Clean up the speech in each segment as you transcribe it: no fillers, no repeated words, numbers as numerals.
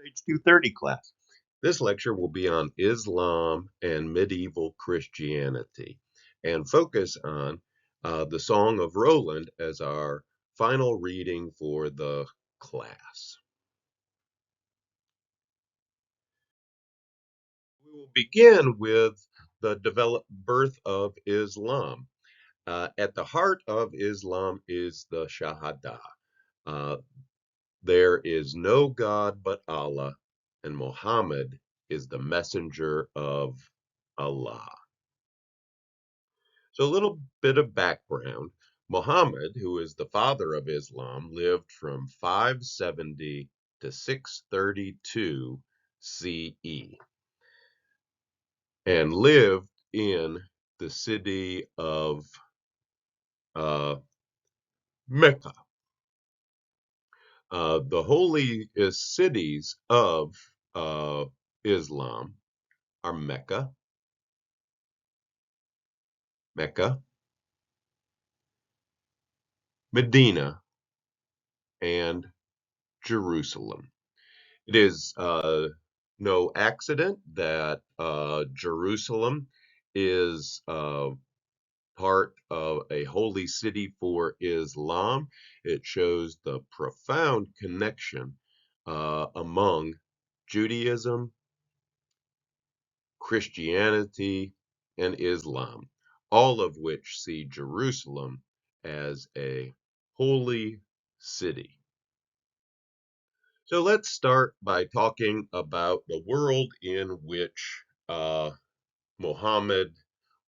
Grades 230 class. This lecture will be on Islam and medieval Christianity and focus on the Song of Roland as our final reading for the class. We will begin with the birth of Islam. At the heart of Islam is the Shahada. Uh, there is no God but Allah, and Muhammad is the messenger of Allah. So, a little bit of background. Muhammad, who is the father of Islam, lived from 570 to 632 CE and lived in the city of uh, Mecca. The holy cities of Islam are Mecca, Medina, and Jerusalem. It is no accident that Jerusalem is part of a holy city for Islam. It shows the profound connection among Judaism, Christianity, and Islam, all of which see Jerusalem as a holy city. So let's start by talking about the world in which Muhammad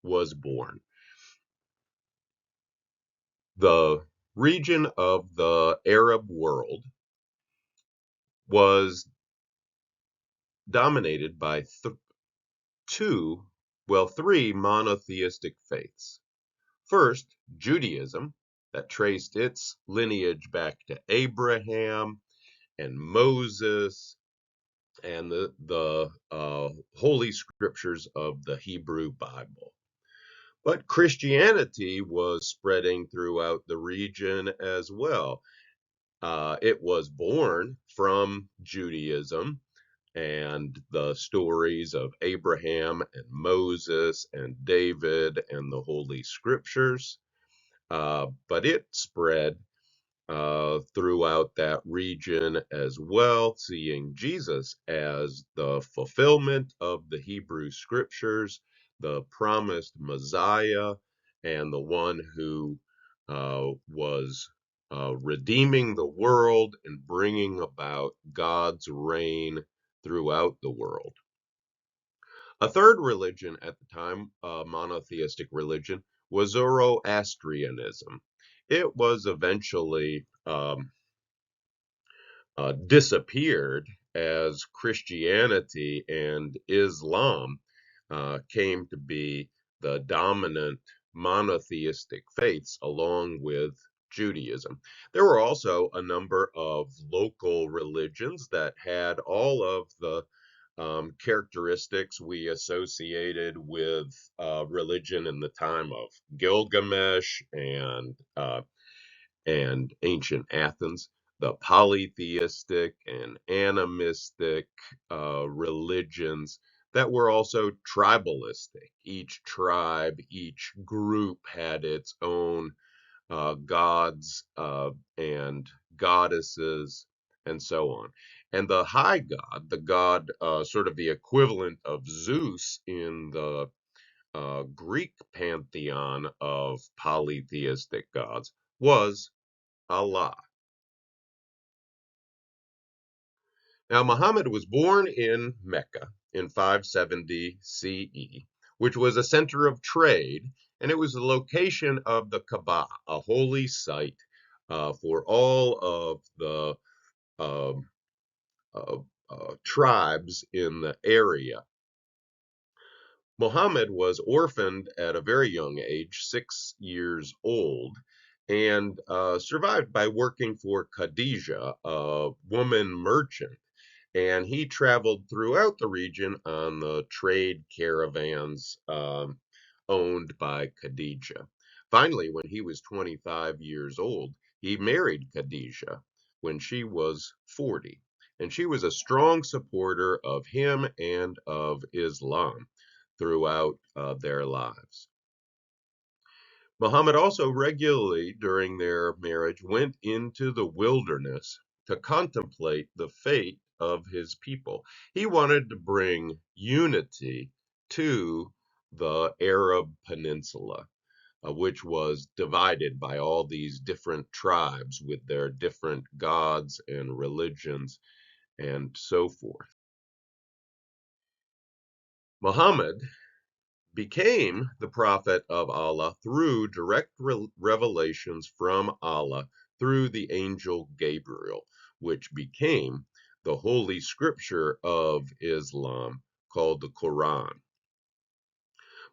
was born. The region of the Arab world was dominated by three monotheistic faiths. First, Judaism, that traced its lineage back to Abraham and Moses and the holy scriptures of the Hebrew Bible. But Christianity was spreading throughout the region as well. It was born from Judaism and the stories of Abraham and Moses and David and the Holy Scriptures, but it spread throughout that region as well, seeing Jesus as the fulfillment of the Hebrew Scriptures, the promised Messiah, and the one who was redeeming the world and bringing about God's reign throughout the world. A third religion at the time, a monotheistic religion, was Zoroastrianism. It was eventually disappeared as Christianity and Islam came to be the dominant monotheistic faiths along with Judaism. There were also a number of local religions that had all of the characteristics we associated with religion in the time of Gilgamesh and ancient Athens. The polytheistic and animistic religions that were also tribalistic. Each tribe, each group had its own gods and goddesses and so on. And the high god, the god sort of the equivalent of Zeus in the Greek pantheon of polytheistic gods, was Allah. Now, Muhammad was born in Mecca in 570 CE, which was a center of trade, and it was the location of the Kaaba, a holy site for all of the um, tribes in the area. Muhammad was orphaned at a very young age, 6 years old, and survived by working for Khadijah, a woman merchant. And he traveled throughout the region on the trade caravans owned by Khadijah. Finally, when he was 25 years old, he married Khadijah when she was 40. and she was a strong supporter of him and of Islam throughout their lives. Muhammad also regularly during their marriage went into the wilderness to contemplate the fate of his people. He wanted to bring unity to the Arab Peninsula, which was divided by all these different tribes with their different gods and religions and so forth. Muhammad became the prophet of Allah through direct revelations from Allah through the angel Gabriel, which became the holy scripture of Islam called the Quran.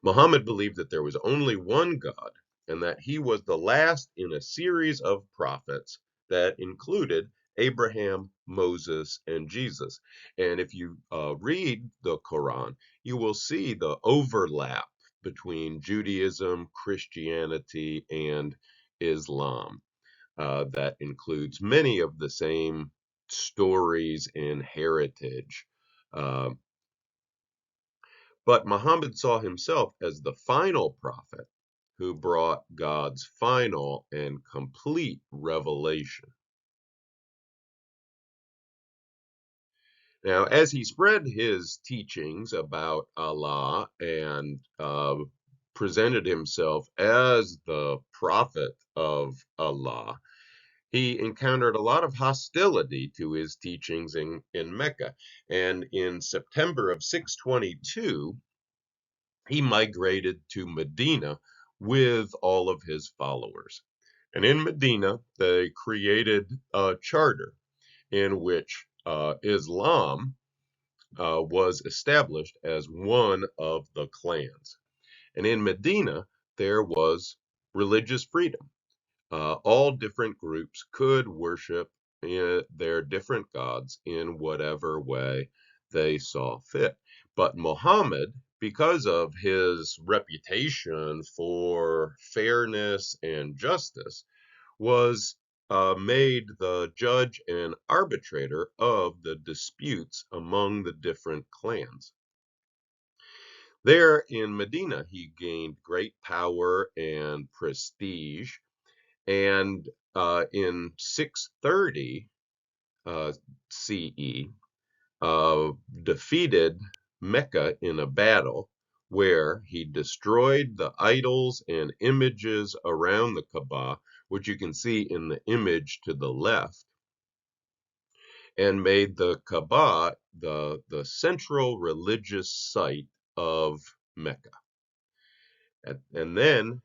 Muhammad believed that there was only one God and that he was the last in a series of prophets that included Abraham, Moses, and Jesus. And if you read the Quran, you will see the overlap between Judaism, Christianity, and Islam. That includes many of the same stories and heritage. Uh, but Muhammad saw himself as the final prophet who brought God's final and complete revelation. Now, as he spread his teachings about Allah and presented himself as the prophet of Allah, he encountered a lot of hostility to his teachings in Mecca. And in September of 622, he migrated to Medina with all of his followers. And in Medina, they created a charter in which Islam was established as one of the clans. And in Medina, there was religious freedom. All different groups could worship their different gods in whatever way they saw fit. But Muhammad, because of his reputation for fairness and justice, was made the judge and arbitrator of the disputes among the different clans. There in Medina, he gained great power and prestige, and in 630 CE, defeated Mecca in a battle where he destroyed the idols and images around the Kaaba, which you can see in the image to the left, and made the Kaaba the central religious site of Mecca. And then,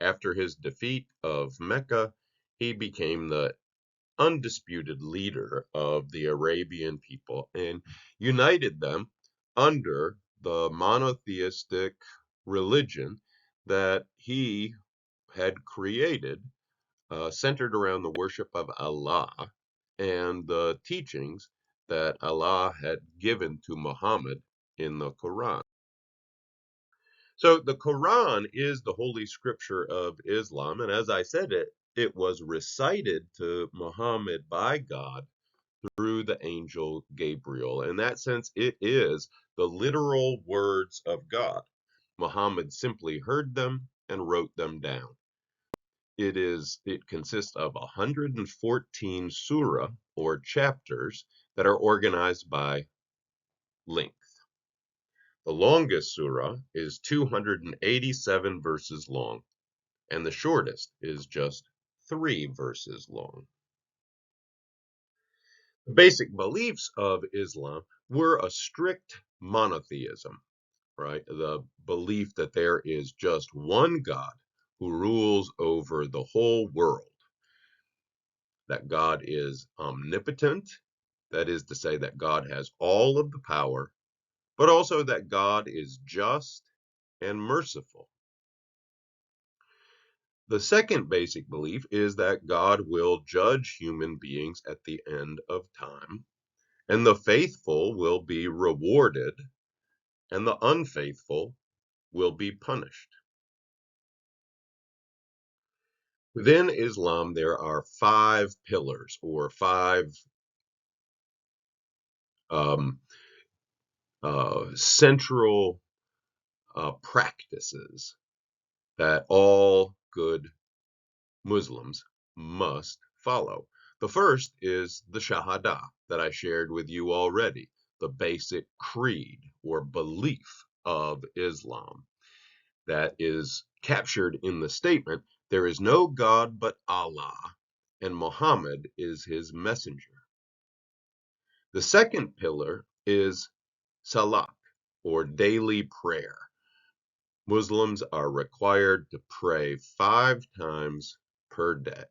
after his defeat of Mecca, he became the undisputed leader of the Arabian people and united them under the monotheistic religion that he had created, centered around the worship of Allah and the teachings that Allah had given to Muhammad in the Quran. So the Quran is the holy scripture of Islam, and as I said, it was recited to Muhammad by God through the angel Gabriel. In that sense, it is the literal words of God. Muhammad simply heard them and wrote them down. It consists of 114 surah or chapters that are organized by length. The longest surah is 287 verses long, and the shortest is just 3 verses long. The basic beliefs of Islam were a strict monotheism, right? The belief that there is just one God who rules over the whole world, that God is omnipotent, that is to say, that God has all of the power, but also that God is just and merciful. The second basic belief is that God will judge human beings at the end of time, and the faithful will be rewarded, and the unfaithful will be punished. Within Islam, there are 5 pillars or 5 um, central practices that all good Muslims must follow. The first is the Shahada that I shared with you already, the basic creed or belief of Islam that is captured in the statement, there is no God but Allah, and Muhammad is his messenger. The second pillar is Salat, or daily prayer. Muslims are required to pray 5 times per day.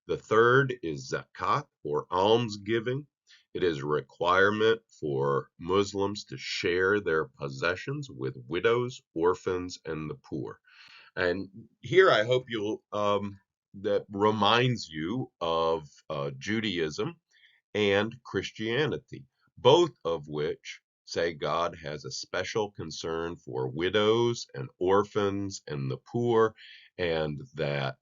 The third is zakat, or almsgiving. It is a requirement for Muslims to share their possessions with widows, orphans, and the poor. And here I hope you'll that reminds you of Judaism and Christianity, both of which say God has a special concern for widows and orphans and the poor, and that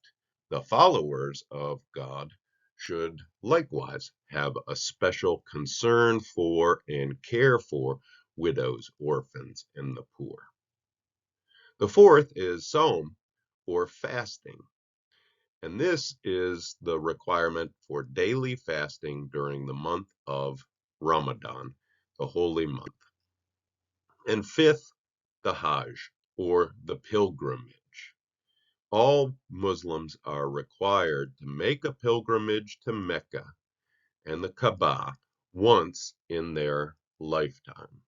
the followers of God should likewise have a special concern for and care for widows, orphans, and the poor. The fourth is Som, or fasting. And this is the requirement for daily fasting during the month of Ramadan, the holy month. And fifth, the Hajj, or the pilgrimage. All Muslims are required to make a pilgrimage to Mecca and the Kaaba once in their lifetime.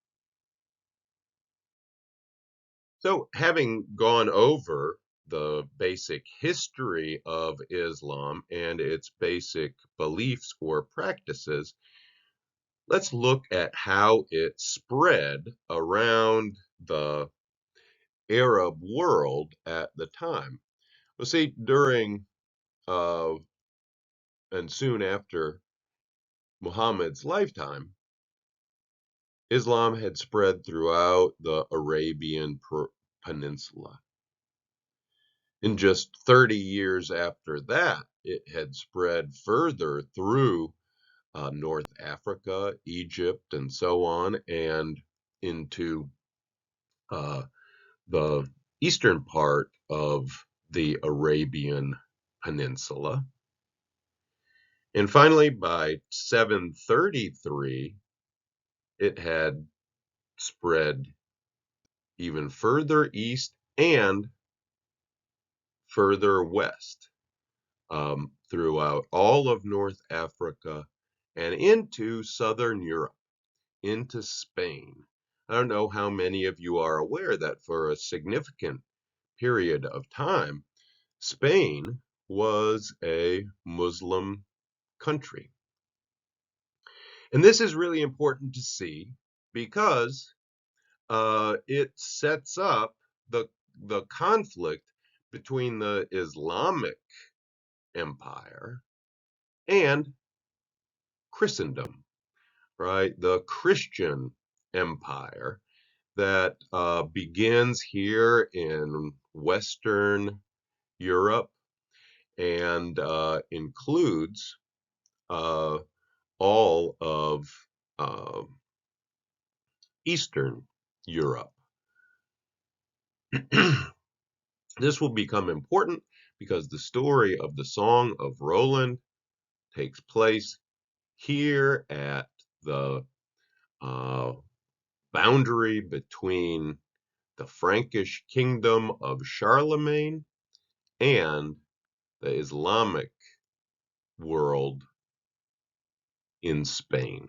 So, having gone over the basic history of Islam and its basic beliefs or practices, let's look at how it spread around the Arab world at the time. Well, see, during uh, and soon after Muhammad's lifetime, Islam had spread throughout the Arabian Peninsula. In just 30 years after that, it had spread further through North Africa, Egypt, and so on, and into uh, the eastern part of the Arabian Peninsula. And finally, by 733, it had spread even further east and further west, throughout all of North Africa and into southern Europe, into Spain. I don't know how many of you are aware that for a significant period of time, Spain was a Muslim country. And this is really important to see because it sets up the conflict between the Islamic empire and Christendom, right? The Christian empire that begins here in Western Europe and includes uh, all of uh, Eastern Europe. This will become important because the story of the Song of Roland takes place here at the uh, boundary between the Frankish kingdom of Charlemagne and the Islamic world in Spain.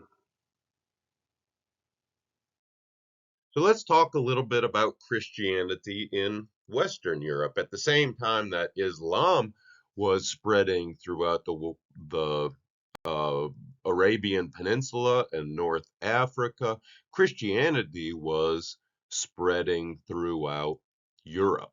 So let's talk a little bit about Christianity in Western Europe. At the same time that Islam was spreading throughout the Arabian Peninsula and North Africa, Christianity was spreading throughout Europe.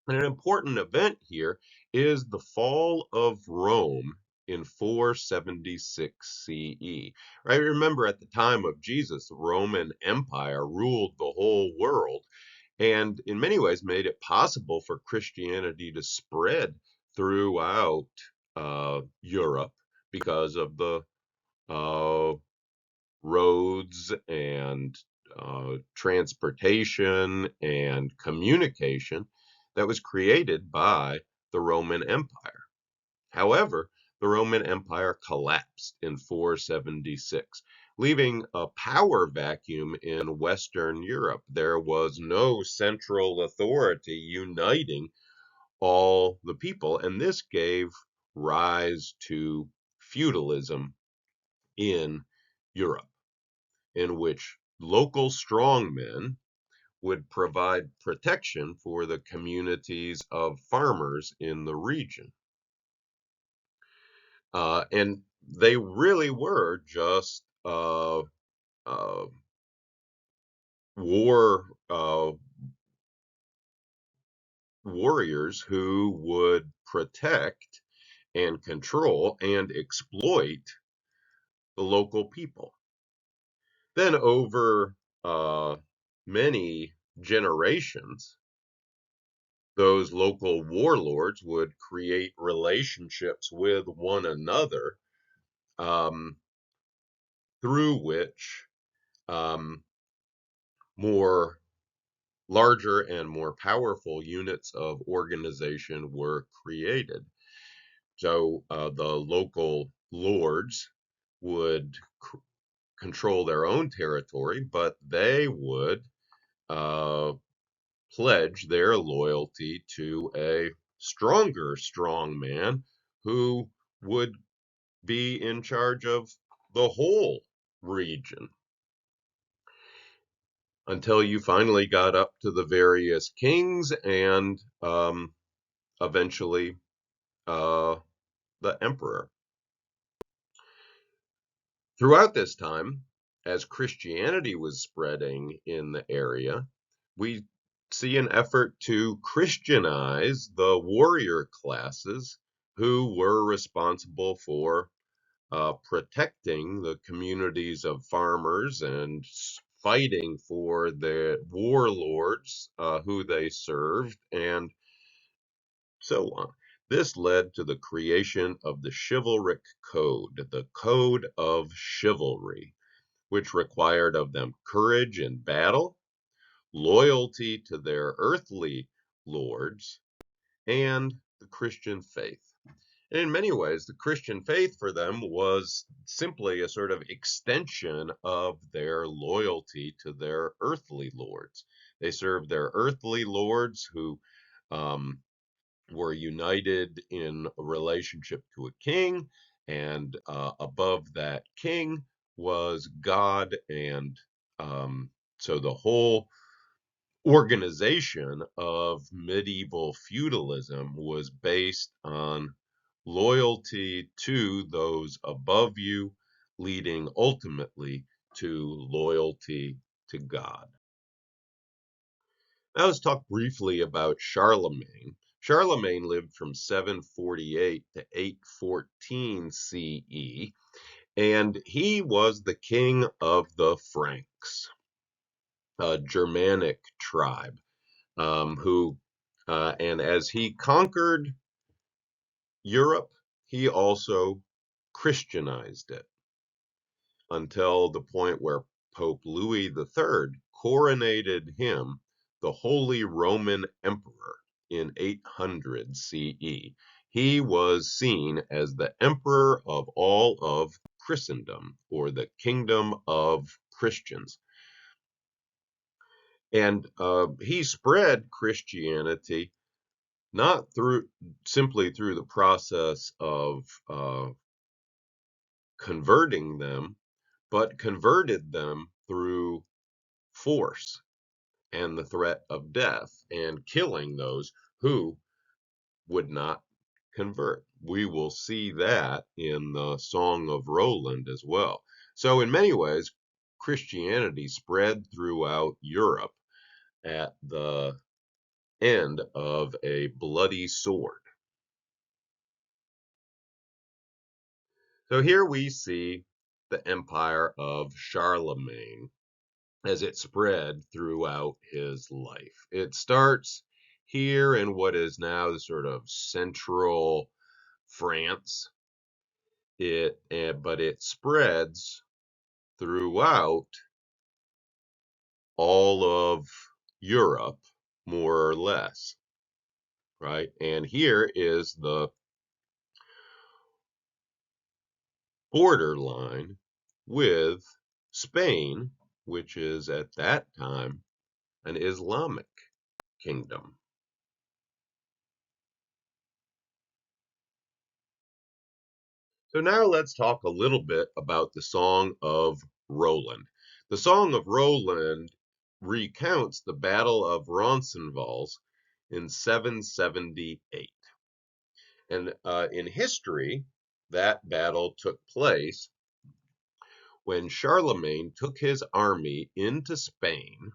And an important event here is the fall of Rome in 476 CE. Right? Remember, at the time of Jesus, the Roman Empire ruled the whole world and in many ways made it possible for Christianity to spread throughout Europe because of the uh, roads and transportation and communication that was created by the Roman Empire. However, the Roman Empire collapsed in 476, leaving a power vacuum in Western Europe. There was no central authority uniting all the people, and this gave rise to feudalism in Europe, in which local strongmen would provide protection for the communities of farmers in the region. And they really were just uh, war warriors who would protect and control and exploit the local people. Then, over many generations, those local warlords would create relationships with one another, um, through which um, more larger and more powerful units of organization were created. So the local lords would control their own territory, but they would uh, pledge their loyalty to a stronger strongman who would be in charge of the whole region until you finally got up to the various kings and eventually uh, the emperor. Throughout this time, as Christianity was spreading in the area, we see an effort to Christianize the warrior classes who were responsible for protecting the communities of farmers and fighting for the warlords who they served, and so on. This led to the creation of the chivalric code, the code of chivalry, which required of them courage in battle, loyalty to their earthly lords, and the Christian faith. And in many ways, the Christian faith for them was simply a sort of extension of their loyalty to their earthly lords. They served their earthly lords who um, were united in a relationship to a king, and above that king was God. And so the whole organization of medieval feudalism was based on loyalty to those above you, leading ultimately to loyalty to God. Now let's talk briefly about Charlemagne. Charlemagne lived from 748 to 814 CE, and he was the king of the Franks, a Germanic tribe, and as he conquered Europe, he also Christianized it until the point where Pope Louis III coronated him the Holy Roman Emperor in 800 CE. He was seen as the emperor of all of Christendom, or the kingdom of Christians. And he spread Christianity not simply through the process of converting them, but converted them through force and the threat of death and killing those who would not convert. We will see that in the Song of Roland as well. So, in many ways, Christianity spread throughout Europe at the end of a bloody sword. So, here we see the empire of Charlemagne as it spread throughout his life. It starts here in what is now the sort of central France. But it spreads throughout all of Europe, more or less, right? And here is the borderline with Spain, which is at that time an Islamic kingdom. So now let's talk a little bit about the Song of Roland. The Song of Roland recounts the Battle of Roncesvalles in 778. And in history, that battle took place when Charlemagne took his army into Spain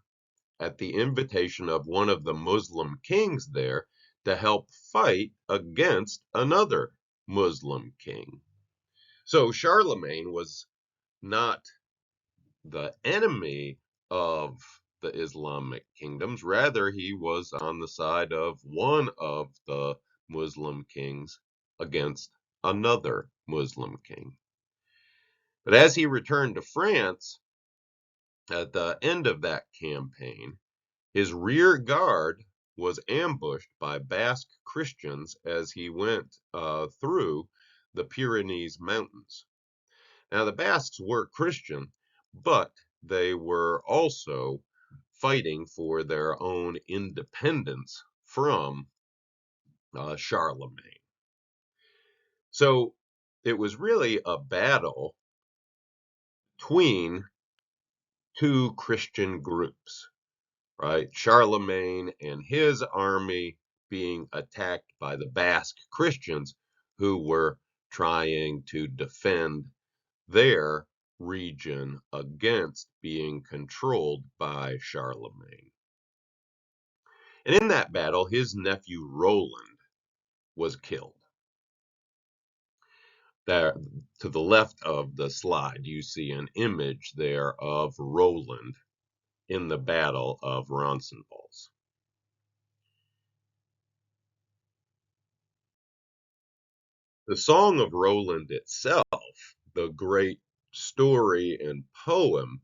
at the invitation of one of the Muslim kings there to help fight against another Muslim king. So Charlemagne was not the enemy of the Islamic kingdoms. Rather, he was on the side of one of the Muslim kings against another Muslim king. But as he returned to France at the end of that campaign, his rear guard was ambushed by Basque Christians as he went through the Pyrenees Mountains. Now, the Basques were Christian, but they were also fighting for their own independence from Charlemagne. So it was really a battle between two Christian groups, right? Charlemagne and his army being attacked by the Basque Christians who were trying to defend their region against being controlled by Charlemagne. And in that battle, his nephew Roland was killed. There, to the left of the slide, you see an image there of Roland in the Battle of Roncesvalles. The Song of Roland itself, the great story and poem,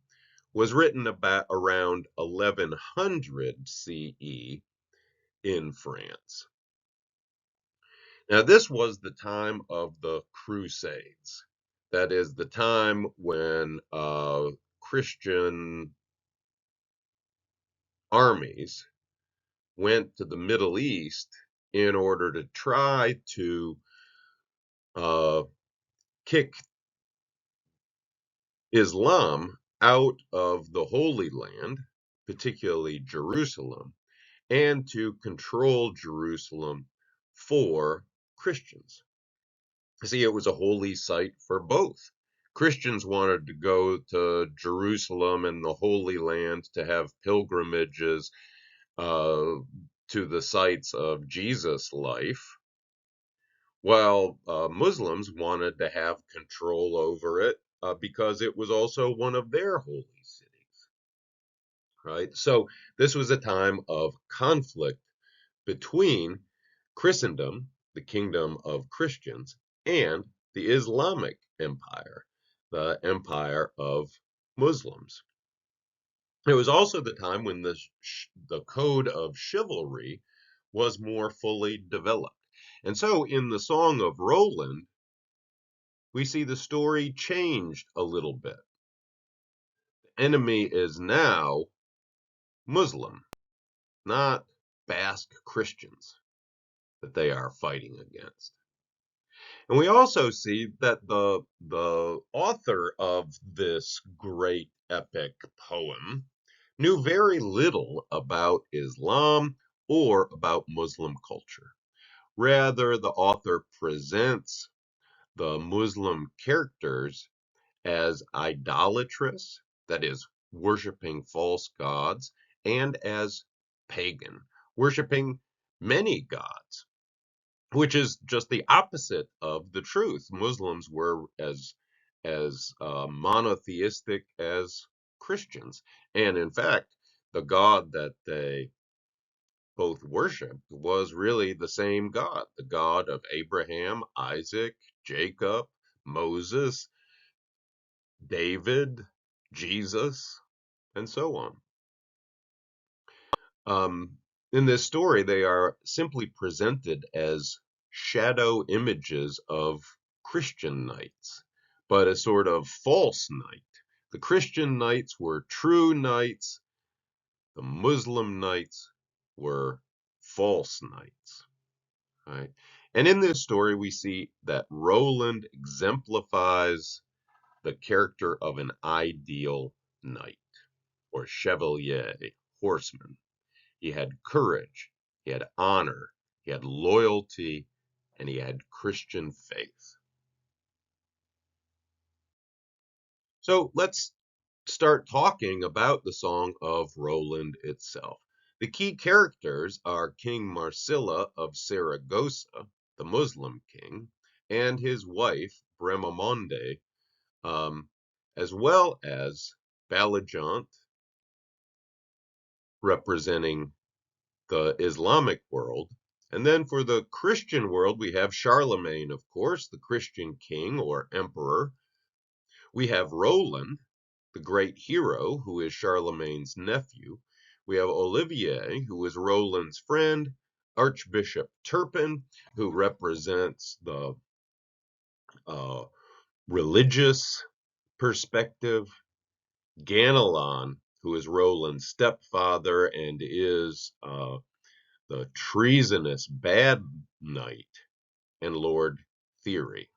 was written about around 1100 CE in France. Now, this was the time of the Crusades. That is the time when Christian armies went to the Middle East in order to try to uh, kick Islam out of the Holy Land, particularly Jerusalem, and to control Jerusalem for Christians. See, it was a holy site for both. Christians wanted to go to Jerusalem and the Holy Land to have pilgrimages to the sites of Jesus' life, while Muslims wanted to have control over it because it was also one of their holy cities, right? So this was a time of conflict between Christendom, the kingdom of Christians, and the Islamic Empire, the empire of Muslims. It was also the time when the code of chivalry was more fully developed. And so in the Song of Roland, we see the story changed a little bit. The enemy is now Muslim, not Basque Christians that they are fighting against. And we also see that the author of this great epic poem knew very little about Islam or about Muslim culture. Rather, the author presents the Muslim characters as idolatrous, that is, worshiping false gods, and as pagan, worshiping many gods, which is just the opposite of the truth. Muslims were as monotheistic as Christians, and in fact, the God that they both worshipped was really the same God, the God of Abraham, Isaac, Jacob, Moses, David, Jesus, and so on. Um, in this story, they are simply presented as shadow images of Christian knights, but a sort of false knight. The Christian knights were true knights, the Muslim knights were false knights. Right? And in this story, we see that Roland exemplifies the character of an ideal knight or chevalier, horseman. He had courage, he had honor, he had loyalty, and he had Christian faith. So let's start talking about the Song of Roland itself. The key characters are King Marcilla of Saragossa, the Muslim king, and his wife, Bremamonde, um, as well as Balajant, representing the Islamic world. And then for the Christian world, we have Charlemagne, of course, the Christian king or emperor. We have Roland, the great hero, who is Charlemagne's nephew. We have Olivier, who is Roland's friend. Archbishop Turpin, who represents the uh, religious perspective. Ganelon, who is Roland's stepfather and is the treasonous bad knight, and Lord Theory.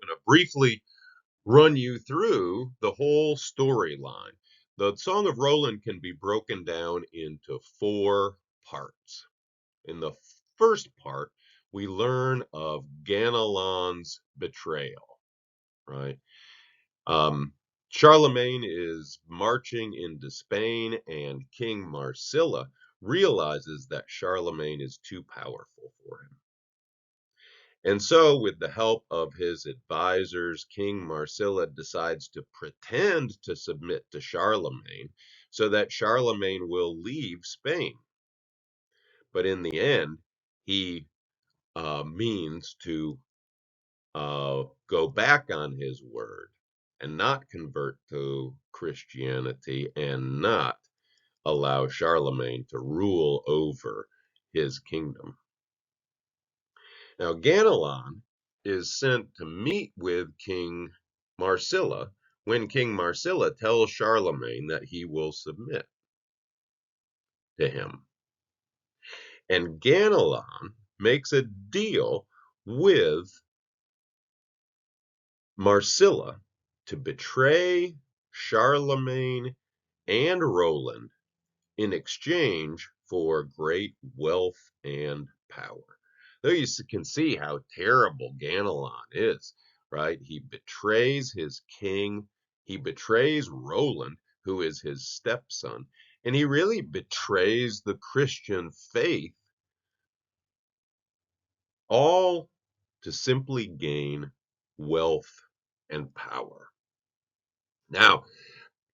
I'm going to briefly run you through the whole storyline. The Song of Roland can be broken down into four parts. In the first part, we learn of Ganelon's betrayal, right? Um, Charlemagne is marching into Spain, and King Marcilla realizes that Charlemagne is too powerful for him. And so, with the help of his advisors, King Marcilla decides to pretend to submit to Charlemagne so that Charlemagne will leave Spain. But in the end, he means to go back on his word and not convert to Christianity and not allow Charlemagne to rule over his kingdom. Now, Ganelon is sent to meet with King Marcilla when King Marcilla tells Charlemagne that he will submit to him. And Ganelon makes a deal with Marcilla to betray Charlemagne and Roland in exchange for great wealth and power. There you can see how terrible Ganelon is, right? He betrays his king, he betrays Roland, who is his stepson, and he really betrays the Christian faith, all to simply gain wealth and power. Now,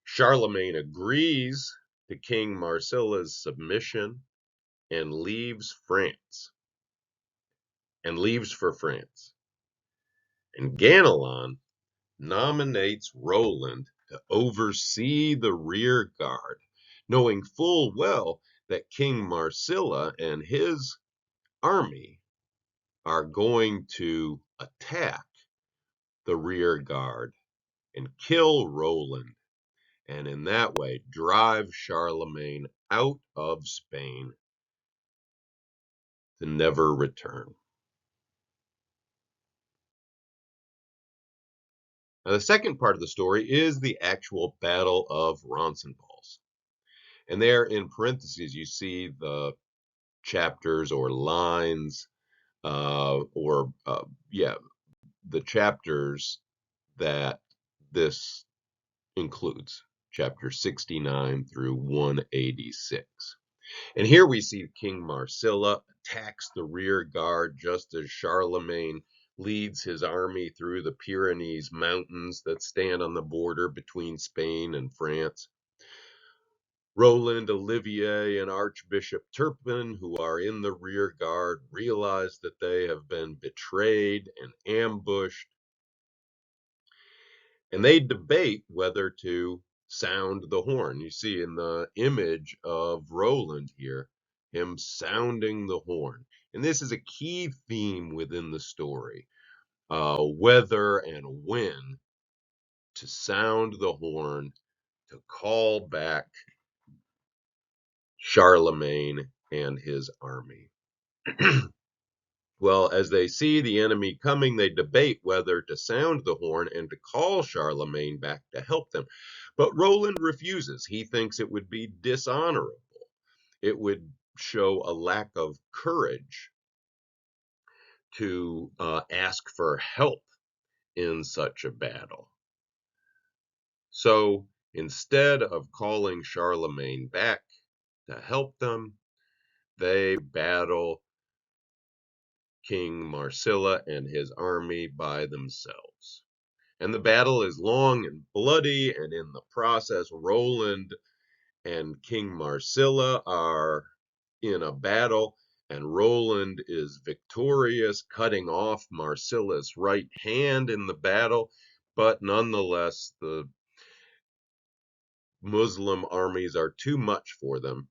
Charlemagne agrees to King Marcilla's submission and leaves France and leaves for France. And Ganelon nominates Roland to oversee the rear guard, knowing full well that King Marcilla and his army are going to attack the rear guard and kill Roland, and in that way drive Charlemagne out of Spain to never return. Now, the second part of the story is the actual Battle of Roncesvalles. And there in parentheses, you see the chapters or lines, yeah, the chapters that this includes, chapter 69 through 186. And here we see King Marcilla attacks the rear guard just as Charlemagne leads his army through the Pyrenees mountains that stand on the border between Spain and France. Roland, Olivier, and Archbishop Turpin, who are in the rear guard, realize that they have been betrayed and ambushed. And they debate whether to sound the horn. You see in the image of Roland here, him sounding the horn. And this is a key theme within the story, whether and when to sound the horn to call back Charlemagne and his army. Well, as they see the enemy coming, they debate whether to sound the horn and to call Charlemagne back to help them. But Roland refuses. He thinks it would be dishonorable. It would show a lack of courage to ask for help in such a battle. So instead of calling Charlemagne back to help them, they battle King Marcilla and his army by themselves. And the battle is long and bloody, and in the process, Roland and King Marcilla are in a battle, and Roland is victorious, cutting off Marcilla's right hand in the battle. But nonetheless, the Muslim armies are too much for them.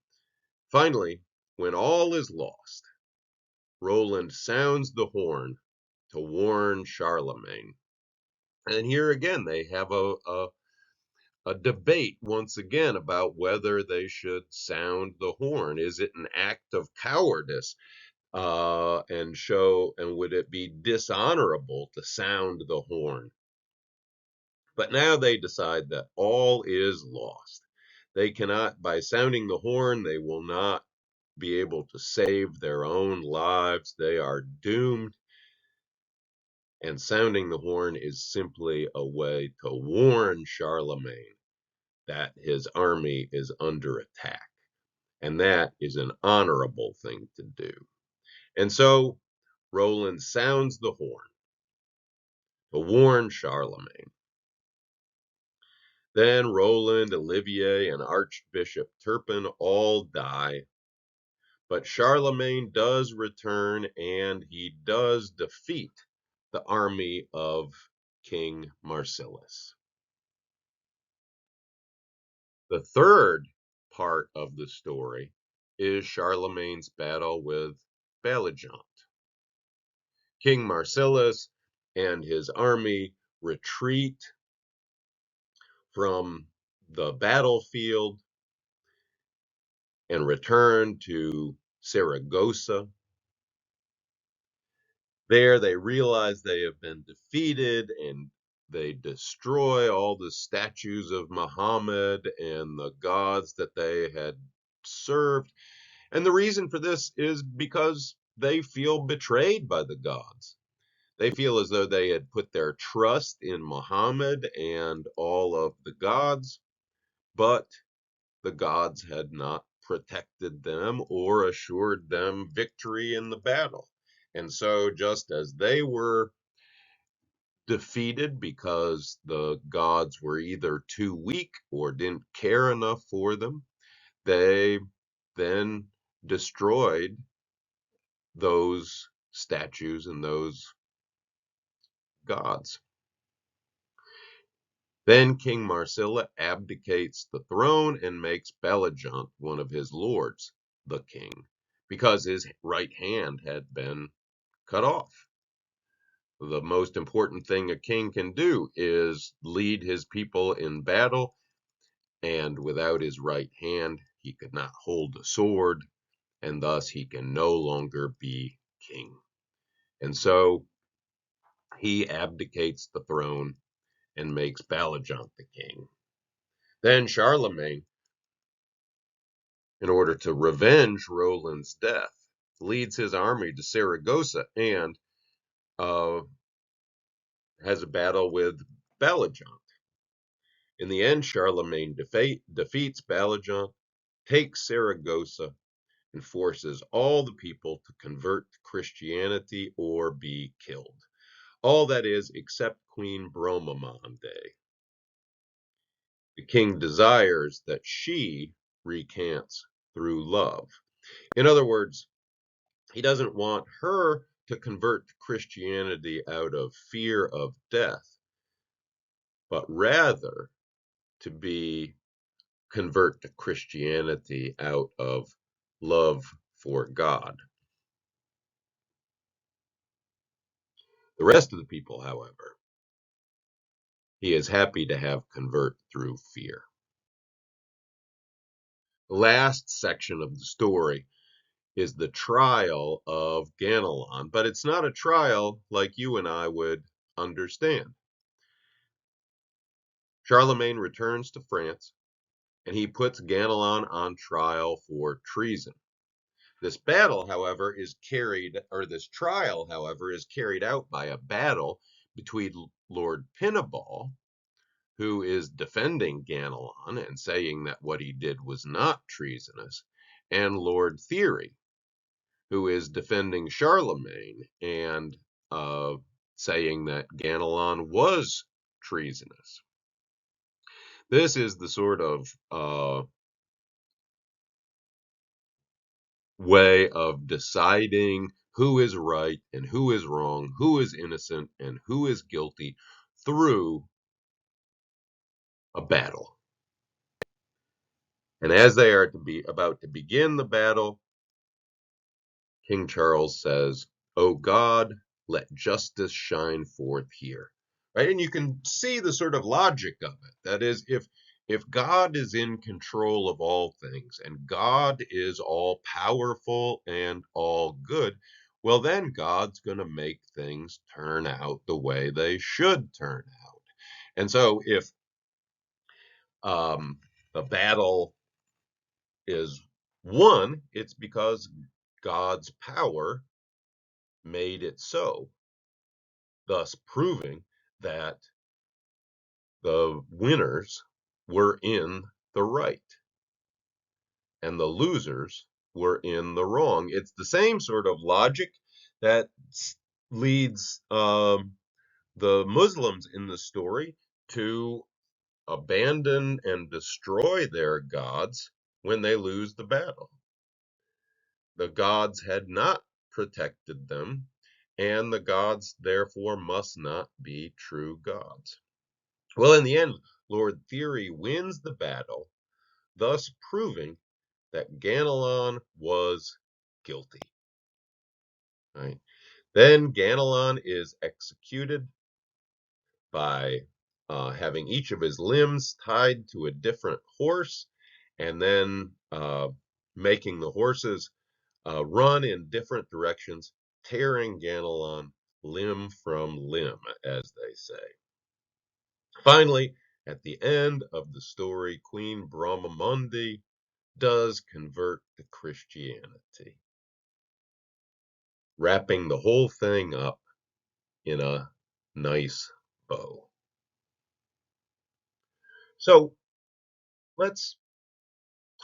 Finally, when all is lost, Roland sounds the horn to warn Charlemagne. And here again, they have a debate once again about whether they should sound the horn. Is it an act of cowardice? And would it be dishonorable to sound the horn? But now they decide that all is lost. They cannot, by sounding the horn, they will not be able to save their own lives. They are doomed. And sounding the horn is simply a way to warn Charlemagne that his army is under attack. And that is an honorable thing to do. And so Roland sounds the horn to warn Charlemagne. Then Roland, Olivier, and Archbishop Turpin all die. But Charlemagne does return and he does defeat the army of King Marcellus. The third part of the story is Charlemagne's battle with Baligiant. King Marcellus and his army retreat from the battlefield and return to Saragossa. There they realize they have been defeated and they destroy all the statues of Muhammad and the gods that they had served. And the reason for this is because they feel betrayed by the gods. They feel as though they had put their trust in Muhammad and all of the gods, but the gods had not protected them or assured them victory in the battle. And so, just as they were defeated because the gods were either too weak or didn't care enough for them, they then destroyed those statues and those gods. Then King Marcilla abdicates the throne and makes Baligiant one of his lords, the king, because his right hand had been cut off. The most important thing a king can do is lead his people in battle, and without his right hand, he could not hold a sword, and thus he can no longer be king. And so he abdicates the throne and makes Baligiant the king. Then Charlemagne, in order to revenge Roland's death, leads his army to Saragossa and uh, has a battle with Baligiant. In the end, Charlemagne defeats Baligiant, takes Saragossa, and forces all the people to convert to Christianity or be killed. All that is, except Queen Bromomonde. The king desires that she recants through love. In other words, he doesn't want her to convert to Christianity out of fear of death, but rather to be convert to Christianity out of love for God. The rest of the people, however, he is happy to have convert through fear. The last section of the story is the trial of Ganelon, but it's not a trial like you and I would understand. Charlemagne returns to France, and he puts Ganelon on trial for treason. This battle, however, is carried, or this trial, however, is carried out by a battle between Lord Pinnaball, who is defending Ganelon and saying that what he did was not treasonous, and Lord Theory, who is defending Charlemagne and saying that Ganelon was treasonous. This is the sort of way of deciding who is right and who is wrong, who is innocent and who is guilty through a battle. And as they are about to begin the battle, King Charles says, "O God, let justice shine forth here." Right? And you can see the sort of logic of it. That is, if God is in control of all things and God is all powerful and all good, well, then God's going to make things turn out the way they should turn out. And so if the battle is won, it's because God's power made it so, thus proving that the winners were in the right and the losers were in the wrong. It's the same sort of logic that leads the Muslims in the story to abandon and destroy their gods when they lose the battle. The gods had not protected them, and the gods therefore must not be true gods. Well, in the end, Lord Theory wins the battle, thus proving that Ganelon was guilty. Right? Then Ganelon is executed by having each of his limbs tied to a different horse, and then making the horses run in different directions, tearing Ganelon limb from limb, as they say. Finally, at the end of the story, Queen Brahmamundi does convert to Christianity, wrapping the whole thing up in a nice bow. So let's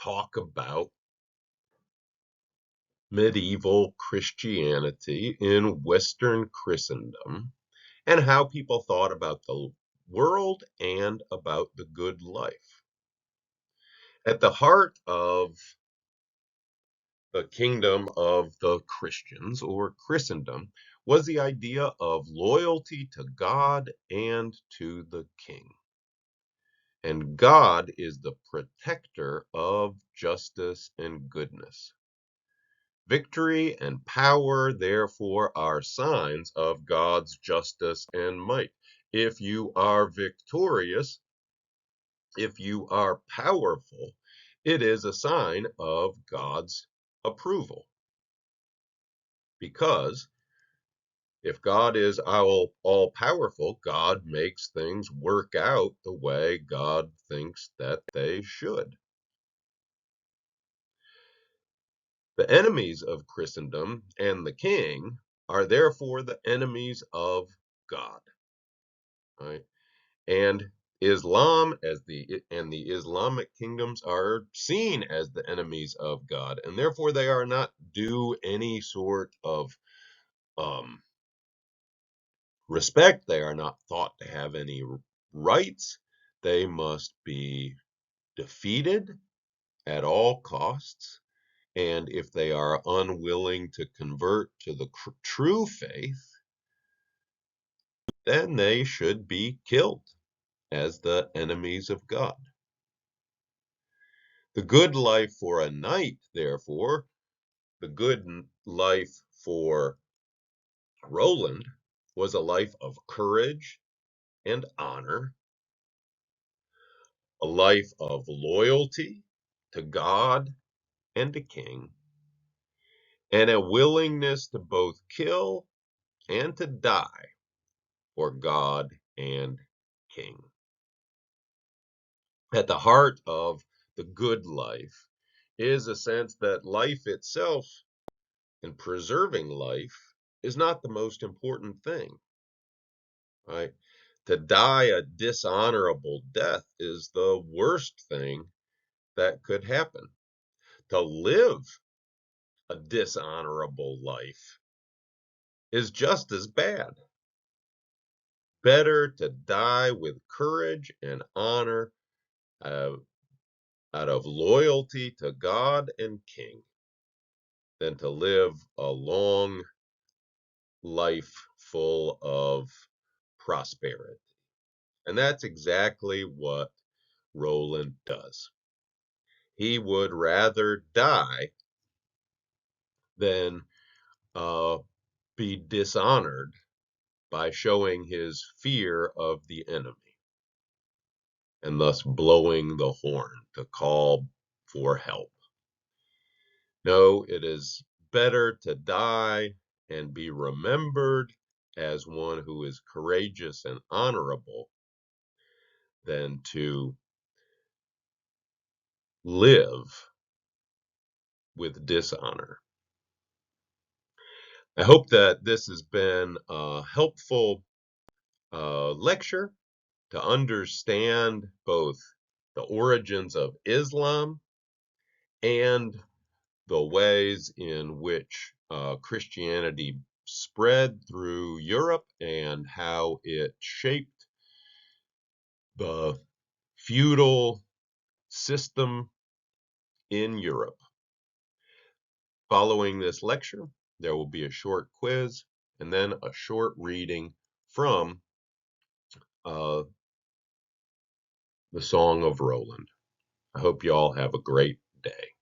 talk about medieval Christianity in Western Christendom and how people thought about the world and about the good life. At the heart of the kingdom of the Christians or Christendom was the idea of loyalty to God and to the king. And God is the protector of justice and goodness. Victory and power, therefore, are signs of God's justice and might. If you are victorious, if you are powerful, it is a sign of God's approval. Because if God is all powerful, God makes things work out the way God thinks that they should. The enemies of Christendom and the king are therefore the enemies of God. Right? And Islam and the Islamic kingdoms are seen as the enemies of God, and therefore they are not due any sort of um, respect. They are not thought to have any rights. They must be defeated at all costs. And if they are unwilling to convert to the true faith, then they should be killed. as the enemies of God. The good life for a knight, therefore, the good life for Roland was a life of courage and honor, a life of loyalty to God and to King, and a willingness to both kill and to die for God and King. At the heart of the good life is a sense that life itself and preserving life is not the most important thing, right? To die a dishonorable death is the worst thing that could happen. To live a dishonorable life is just as bad. Better to die with courage and honor uh, out of loyalty to God and King than to live a long life full of prosperity. And that's exactly what Roland does. He would rather die than uh, be dishonored by showing his fear of the enemy and thus blowing the horn to call for help. No, it is better to die and be remembered as one who is courageous and honorable than to live with dishonor. I hope that this has been a helpful lecture to understand both the origins of Islam and the ways in which Christianity spread through Europe and how it shaped the feudal system in Europe. Following this lecture, there will be a short quiz and then a short reading from uh, the Song of Roland. I hope you all have a great day.